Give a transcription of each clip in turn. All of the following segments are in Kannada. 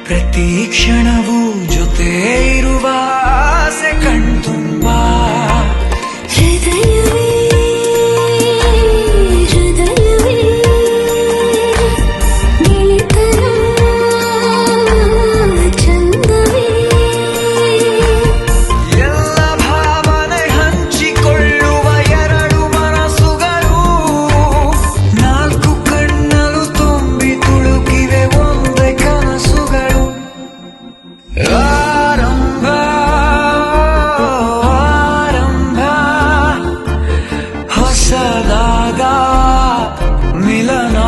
ಪ್ರತಿ ಕ್ಷಣವೂ ಜೊತೆ ಇರುವ ಆಸೆ ಕಣ್ತುಂಬ ಹೃದಯವೇ ಹೃದಯವೇ ಗೆಳೆತನ ಚಂದವೇ ಎಲ್ಲ ಭಾವನೆ ಹಂಚಿಕೊಳ್ಳುವ ಎರಡು ಮನಸ್ಸುಗಳು ನಾಲ್ಕು ಕಣ್ಣಲು ತುಂಬಿ ತುಳುಕಿವೆ ಒಂದೇ ಕನಸುಗಳು ಆರಂಭ ಆರಂಭ ಹೊಸದಾದ ಮಿಲನ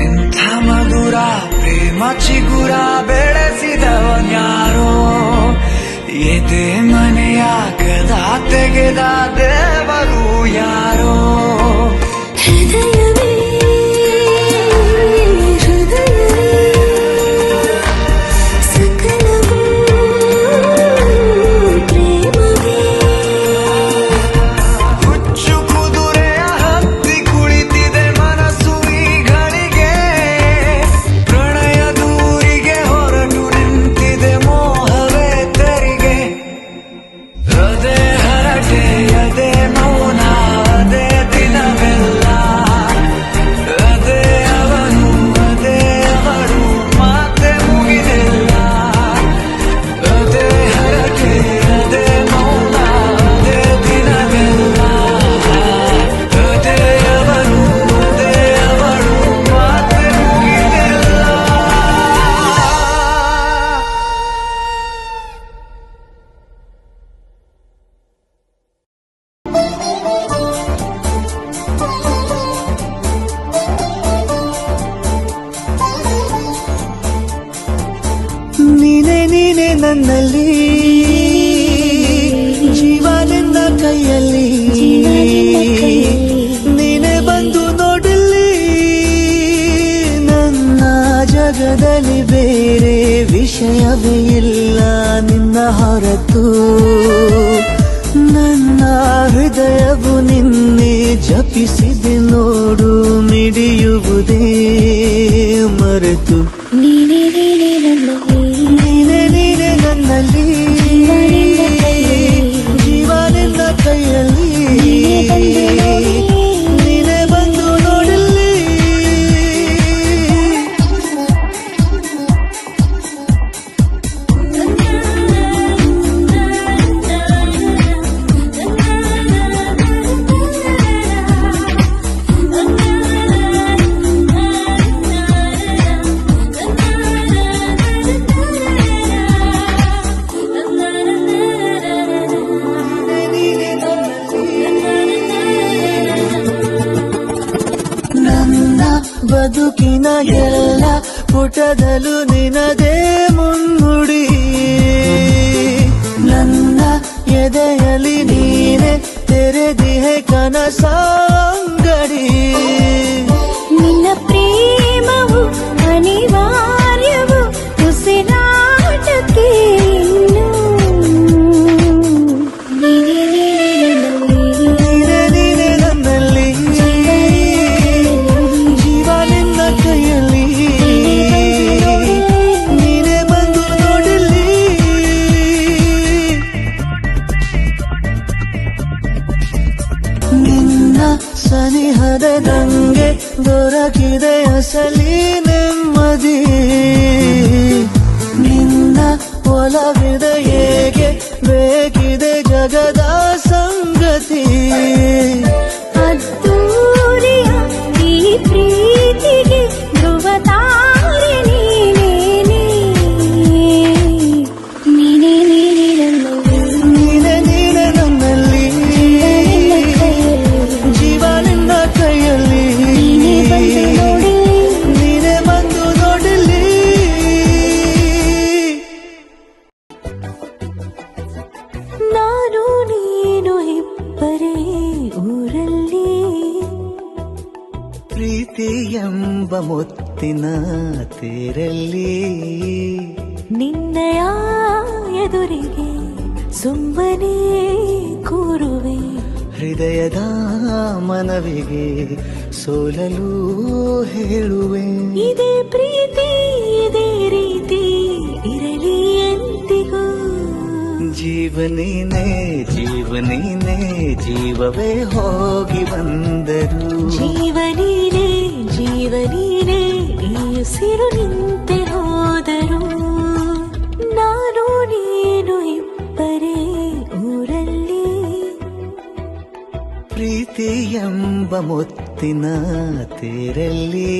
ಇಂಥ ಮಧುರ ಪ್ರೇಮ ಚಿಗುರ ಬೆಳೆಸಿದವನ್ಯಾರೋ ಎದೆ ಮನೆಯ ಕದ ತೆಗೆದ ದೇವರು ಯಾರೋ ಹೃದಯವೇ ಹೃದಯವೇ ಸಕಲವೂ ಪ್ರೇಮವೇ ಹುಚ್ಚು ಕುದುರೆಯ ಹತ್ತಿ ಕುಳಿತಿದೆ ಮನಸ್ಸು ಈಗಳಿಗೆ ಪ್ರಣಯ ದೂರಿಗೆ ಹೊರಟು ನಿಂತಿದೆ ಮೋಹವೇ ತೆರಿಗೆ ಅದೇ ಹರಟೆ ಅದೇ ಮೌನ ಅದೇ ದಿನವೆಲ್ಲ ಅದೇ ಅವನು ಅದೇ ಅವಳು ಮಾತೆ ಮುಗಿದಿಲ್ಲ ಅದೇ ಹರಟೆ ಅದೇ ಮೌನ ಅದೇ ದಿನವೆಲ್ಲ ಅದೇ ಅವನು ಅದೇ ಅವಳು ಮಾತೆ ಮುಗಿದಿಲ್ಲ. ನೀನೆ ನೀನೆ ನನ್ನಲ್ಲಿ ಜೀವನೆಂದ ಕೈಯಲ್ಲಿ ನೀನೆ ಬಂದು ನೋಡಲಿ ನನ್ನ ಜಗದಲ್ಲಿ ಬೇರೆ ವಿಷಯವೇ ಇಲ್ಲ ನಿನ್ನ ಹೊರತು ನನ್ನ ಹೃದಯವು ನಿನ್ನೆ ಜಪಿಸಿದೆ ನೋಡು ಮಿಡಿಯುವುದೇ ಮರೆತು ನೀನೇ ನೀನೇ ನೀನೆ ನೀನೆ ನನ್ನಲ್ಲಿ ಜೀವನೆಂದ ಕೈಯಲ್ಲಿ ನೀನೆ ಬಂದು ನೋಡಲಿ ಬದುಕಿನ ಎಲ್ಲ ಪುಟದಲ್ಲೂ ನಿನದೇ ಮುನ್ನುಡಿ ನನ್ನ ಎದೆಯಲ್ಲಿ ನೀನೆ ತೆರೆದಿಹೆ ಕನಸಾಂಗಡಿ ನಿನ್ನ ಪ್ರೇಮವು ಅನಿವಾರ್ಯವು ಉಸಿರಾಟಕ್ಕೆ ಇನ್ನು ನೀನೆ ನನ್ನಲ್ಲಿ ಜೀವ ನಿನ್ನ ಕೈಯಲ್ಲಿ ನೀನೆ ಬಂದು ನೋಡಿಲ್ಲಿ ನಿನ್ನ ಸನಿಹದ ನಂಗೆ ದೊರಕಿದೆ ಅಸಲಿ ನೆಮ್ಮದಿ ನಿನ್ನ ಒಲವಿದೆ ಹೇಗೆ ಬೇಕಿದೆ ಜಗದ ಸಂಗತಿ ಅದ್ದೂರಿಯ ಈ ಪ್ರೀತಿಗೆ ಧ್ರುವ ತಾರೆ ನೀನೇ ನೀನೆ ನನ್ನಲ್ಲಿ ಜೀವ ನಿನ್ನ ಕೈಯಲ್ಲಿ ನೀನೆ ಬಂದು ನೋಡಿಲ್ಲಿ ನಾನು ನೀನು ಇಬ್ಬರೇ ಊರಲ್ಲಿ ಪ್ರೀತಿ ಎಂಬ ಮುತ್ತಿನ ತೇರಲ್ಲಿ ನಿನ್ನಯ ಎದುರಿಗೆ ಸುಮ್ಮನೆ ಕೂರುವೆ ಹೃದಯದ ಮನವಿಗೆ ಸೋಲಲು ಹೇಳುವೆ ಇದೇ ಪ್ರೀತಿ ಇದೇ ರೀತಿ ಇರಲಿ ಎಂದಿಗೂ ಜೀವನೇನೆ ಜೀವನೇನೆ ಜೀವವೇ ಹೋಗಿ ಬಂದರು ಜೀವನೀನೇ ಜೀವನೀನೇ ಈ ಉಸಿರು ನಿಂತೆ ಹೋದರು ನಾನು ನೀನು ಇಬ್ಬರೇ ಊರಲ್ಲಿ ಪ್ರೀತಿ ಎಂಬ ಮುತ್ತಿನ ತೇರಲ್ಲಿ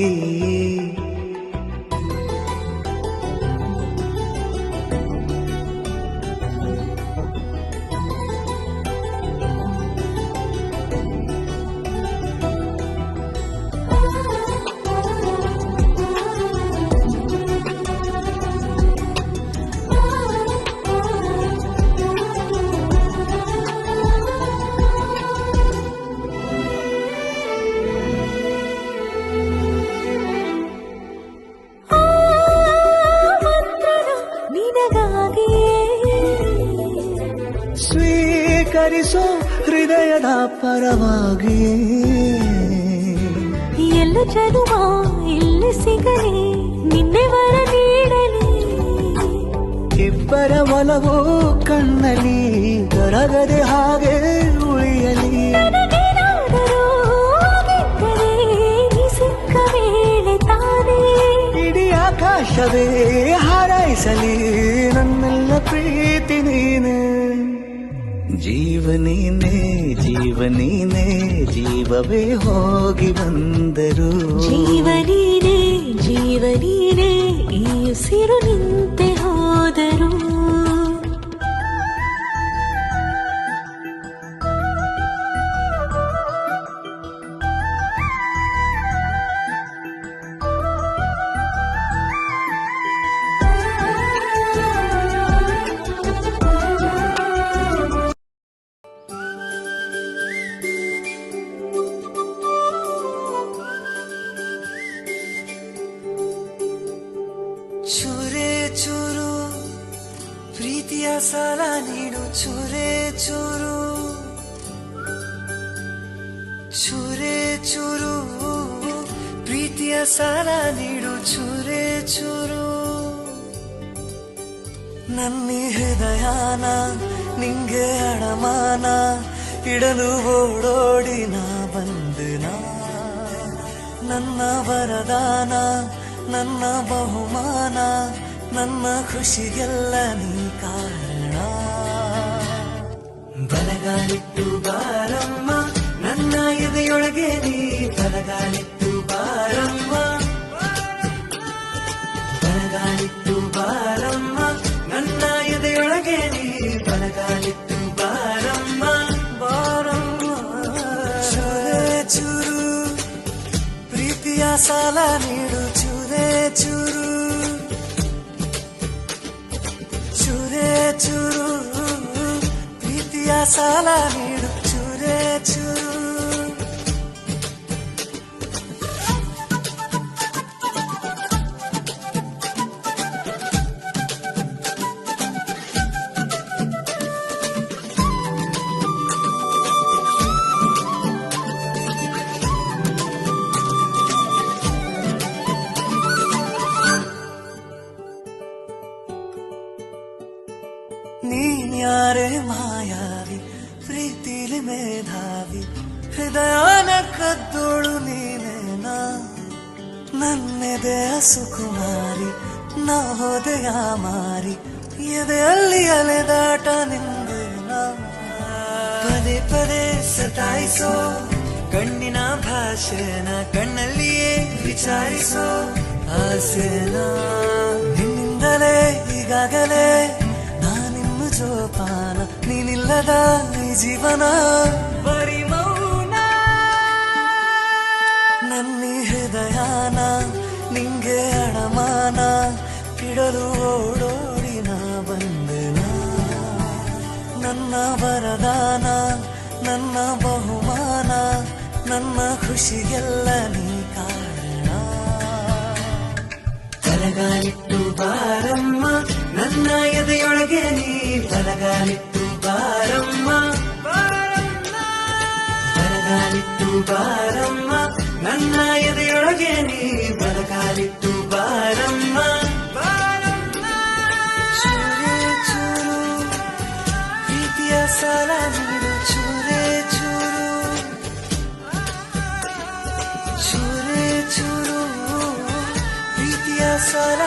ಸ್ವೀಕರಿಸೋ ಹೃದಯದ ಪರವಾಗಿ ಎಲ್ಲ ಜನುಮ ಇಲ್ಲಿ ಸಿಗಲಿ ನಿನ್ನೆ ವರ ನೀಡಲಿ ಇಬ್ಬರ ಒಲವು ಕಣ್ಣಲ್ಲಿ ಕರಗದೆ ಹಾಗೆ ಉಳಿಯಲಿ ನನಗೇನಾದರೂ ಆಗಿದ್ದರೆ ನೀ ಸಿಕ್ಕ ವೇಳೆ ತಾನೇ ಇಡೀ ಆಕಾಶವೇ ಹಾರೈಸಲಿ ನನ್ನೆಲ್ಲ ಪ್ರೀತಿ ನೀನೆ ಜೀವನೀನೇ ಜೀವನೀನೇ ಜೀವವೇ ಹೋಗಿ ಬಂದರು ಜೀವನೀನೇ ಜೀವನೀನೇ ಈ ಉಸಿರು ನಿಂತೆ ಹೋದರು ಚೂರೇ ಚೂರು ಪ್ರೀತಿಯ ಸಾಲ ನೀಡು ಚೂರೇ ಚೂರು ಚೂರೇ ಚೂರು ಪ್ರೀತಿಯ ಸಾಲ ನೀಡು ಚೂರೇ ಚೂರು ನನ್ನ ಹೃದಯನ ನಿಂಗೆ ಅಡಮಾನ ಇಡಲು ಓಡೋಡಿ ನಾ ಬಂದನ ನನ್ನ ವರದಾನ ನನ್ನ ಬಹುಮಾನ ನನ್ನ ಖುಷಿಗೆಲ್ಲ ನೀ ಕಾರಣ ಬಲಗಾಲಿಟ್ಟು ಬಾರಮ್ಮ ನನ್ನ ಎದೆಯೊಳಗೆ ನೀ ಬಲಗಾಲಿಟ್ಟು ಬಾರಮ್ಮ ಬಲಗಾಲಿಟ್ಟು ಬಾರಮ್ಮ ನನ್ನ ಎದೆಯೊಳಗೆ ನೀ ಬಲಗಾಲಿಟ್ಟು ಬಾರಮ್ಮ ಬಾರಮ್ಮ ಚೂರು ಪ್ರೀತಿಯ ಸಾಲ ನೀಡು ಚೂರೇ ಚೂರು ಚೂರೇ ಚೂರು ಪ್ರೀತಿಯ ಸಾಲ ನೀಡು ಚೂರೇ ಚೂರು ನೀನ್ ಯಾರೇ ಮಾಯಾವಿ ಪ್ರೀತಿಲಿ ಮೇಧಾವಿ ಹೃದಯನ ಕದ್ದೋಳು ನೀನೇನಾ ನನ್ನೆದೆಯ ಸುಕುಮಾರಿ ನಾ ಹೋದೆಯ ಮಾರಿ ಎದೆಯಲ್ಲಿ ಅಲೆದಾಟ ನಿಂದೇನಾ ಪದೇ ಪದೇ ಸತಾಯಿಸೋ ಕಣ್ಣಿನ ಭಾಷೆನ ಕಣ್ಣಲ್ಲಿಯೇ ವಿಚಾರಿಸೋ ಆಸೆನಾ ನಿನ್ನಿಂದಲೇ ಈಗಾಗಲೇ ಜೋಪಾನ ನೀನಿಲ್ಲದ ಈ ಜೀವನ ಬರೀ ಮೌನ ನನ್ನಿ ಹೃದಯನ ನಿಂಗೆ ಅಡಮಾನ ಇಡಲು ಓಡೋಡಿನ ಬಂದೆನ ನನ್ನ ವರದಾನ ನನ್ನ ಬಹುಮಾನ ನನ್ನ ಖುಷಿಗೆಲ್ಲ ನೀ ಕಾರಣ ಕರಗಾಲಿಟ್ಟು ಬಾರಮ್ಮ ನನ್ನ ಎದೆಯೊಳಗೆ ನೀ ಬಲಗಾಲಿಟ್ಟು ಬಾರಮ್ಮ ಬಲಗಾಲಿಟ್ಟು ಬಾರಮ್ಮ ನನ್ನ ಎದೆಯೊಳಗೆ ನೀ ಬಲಗಾಲಿಟ್ಟು ಬಾರಮ್ಮ ಚೂರೇ ಚೂರು ಪ್ರೀತಿಯ ಸಾಲ ನೀಡು ಚೂರೇ ಚೂರು ಚೂರೇ ಚೂರು ಪ್ರೀತಿಯ ಸಾಲ